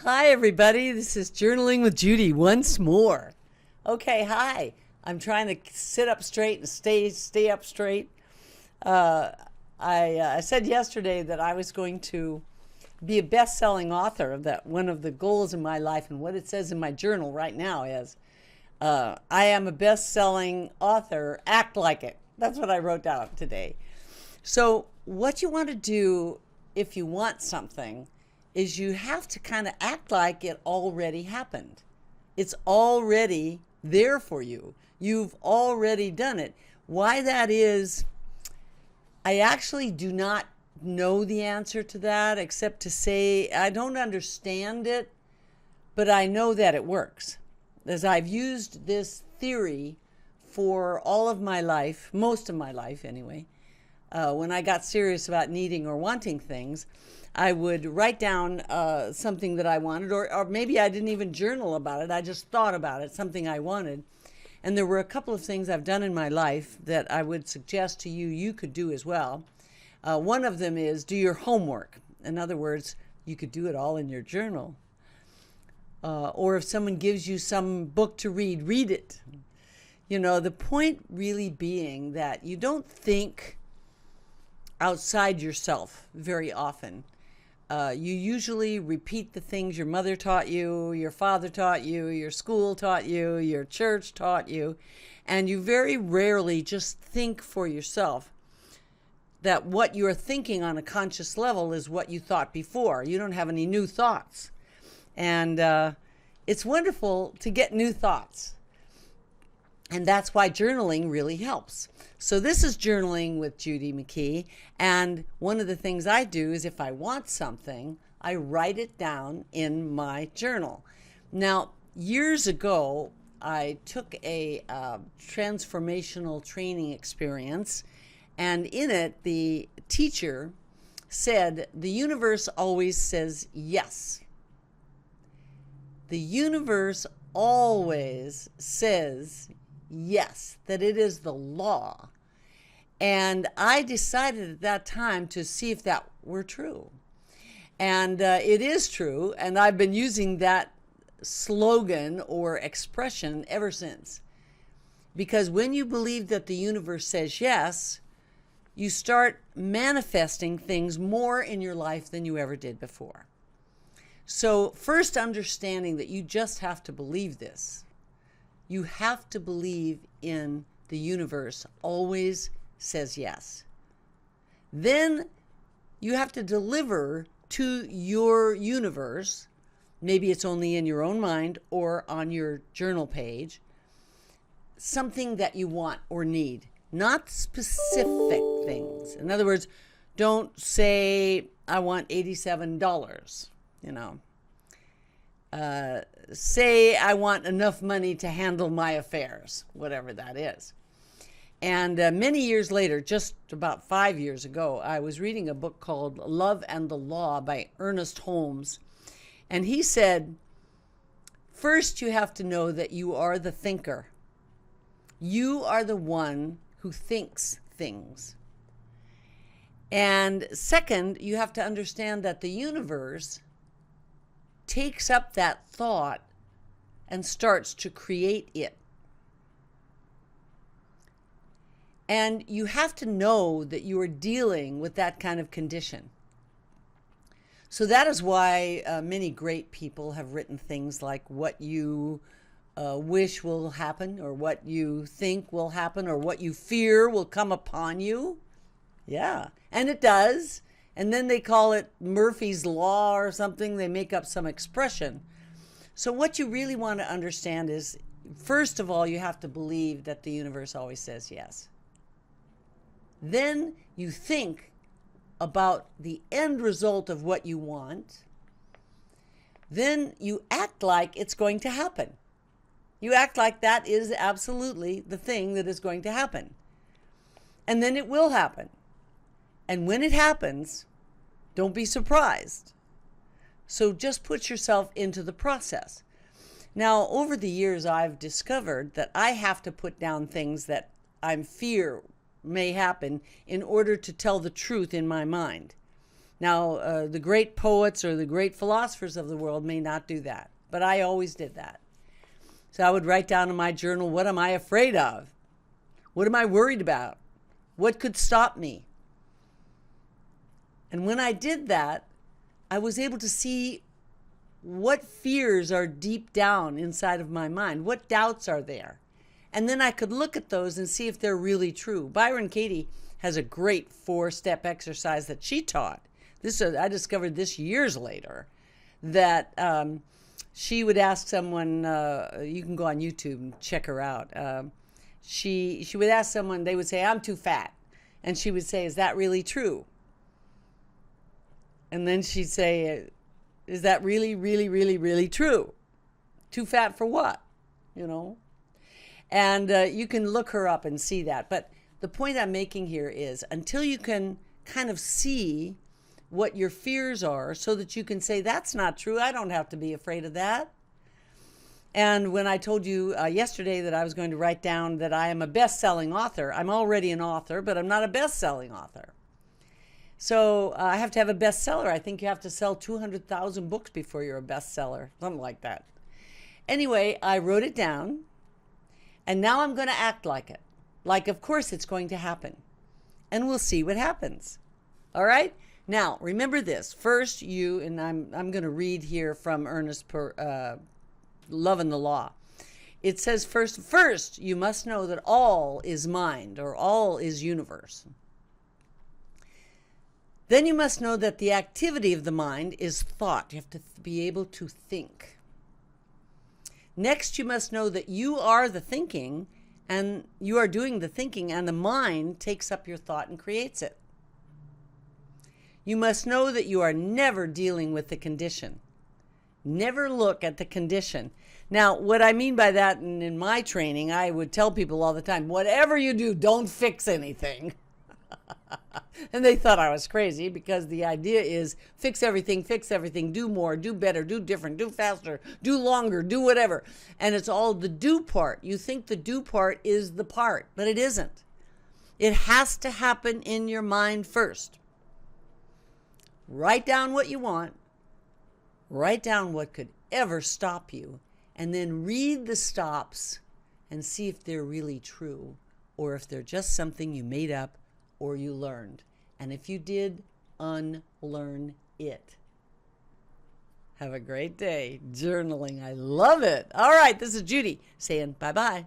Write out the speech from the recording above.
Hi, everybody. This is Journaling with Judy once more. Okay, hi. I'm trying to sit up straight and stay up straight. Uh, I said yesterday that I was going to be a best-selling author. That one of the goals in my life, and what it says in my journal right now is, I am a best-selling author. Act like it. That's what I wrote down today. So what you want to do if you want something is you have to kind of act like it already happened. It's already there for you. You've already done it. Why that is, I actually do not know the answer to that, except to say I don't understand it, but I know that it works. As I've used this theory for all of my life, most of my life anyway. When I got serious about needing or wanting things, I would write down something that I wanted, or maybe I didn't even journal about it. I just thought about it, something I wanted. And there were a couple of things I've done in my life that I would suggest to you you could do as well. One of them is do your homework. In other words, you could do it all in your journal. Or if someone gives you some book to read, read it. You know, the point really being that you don't think outside yourself very often. You usually repeat the things your mother taught you, your father taught you, your school taught you, your church taught you, and you very rarely just think for yourself that what you're thinking on a conscious level is what you thought before. You don't have any new thoughts. And it's wonderful to get new thoughts. And that's why journaling really helps. So this is Journaling with Judy McKee. And one of the things I do is if I want something, I write it down in my journal. Now, years ago, I took a transformational training experience. And in it, the teacher said, the universe always says yes. The universe always says yes, that it is the law. And I decided at that time to see if that were true. And it is true. And I've been using that slogan or expression ever since. Because when you believe that the universe says yes, you start manifesting things more in your life than you ever did before. So first, understanding that you just have to believe this. You have to believe in the universe always says yes. Then you have to deliver to your universe, maybe it's only in your own mind or on your journal page, something that you want or need, not specific things. In other words, don't say, I want $87, you know. Say I want enough money to handle my affairs, whatever that is. And many years later, just about 5 years ago, I was reading a book called Love and the Law by Ernest Holmes. And he said, first you have to know that you are the thinker. You are the one who thinks things. And second, you have to understand that the universe takes up that thought and starts to create it. And you have to know that you are dealing with that kind of condition. So that is why many great people have written things like what you wish will happen, or what you think will happen, or what you fear will come upon you. Yeah, and it does. And then they call it Murphy's Law or something. They make up some expression. So what you really want to understand is, first of all, you have to believe that the universe always says yes. Then you think about the end result of what you want. Then you act like it's going to happen. You act like that is absolutely the thing that is going to happen. And then it will happen. And when it happens, don't be surprised. So just put yourself into the process. Now, over the years, I've discovered that I have to put down things that I fear may happen in order to tell the truth in my mind. Now, the great poets or the great philosophers of the world may not do that, but I always did that. So I would write down in my journal, what am I afraid of? What am I worried about? What could stop me? And when I did that, I was able to see what fears are deep down inside of my mind. What doubts are there? And then I could look at those and see if they're really true. Byron Katie has a great 4-step exercise that she taught. I discovered this years later, that she would ask someone, you can go on YouTube and check her out. She would ask someone, they would say, I'm too fat. And she would say, is that really true? And then she'd say, is that really, really, really, really true? Too fat for what? You know? And you can look her up and see that. But the point I'm making here is, until you can kind of see what your fears are so that you can say, that's not true, I don't have to be afraid of that. And when I told you yesterday that I was going to write down that I am a best-selling author, I'm already an author, but I'm not a best-selling author. So I have to have a bestseller. I think you have to sell 200,000 books before you're a bestseller, something like that. Anyway, I wrote it down, and now I'm going to act like it. Like, of course, it's going to happen. And we'll see what happens. All right? Now, remember this. First, and I'm going to read here from Ernest Love and the Law. It says, first, you must know that all is mind, or all is universe. Then you must know that the activity of the mind is thought. You have to be able to think. Next, you must know that you are the thinking, and you are doing the thinking, and the mind takes up your thought and creates it. You must know that you are never dealing with the condition. Never look at the condition. Now, what I mean by that, and in my training, I would tell people all the time, whatever you do, don't fix anything. And they thought I was crazy, because the idea is fix everything, do more, do better, do different, do faster, do longer, do whatever. And it's all the do part. You think the do part is the part, but it isn't. It has to happen in your mind first. Write down what you want. Write down what could ever stop you. And then read the stops and see if they're really true, or if they're just something you made up or you learned. And if you did, unlearn it. Have a great day journaling. I love it. All right, this is Judy saying bye-bye.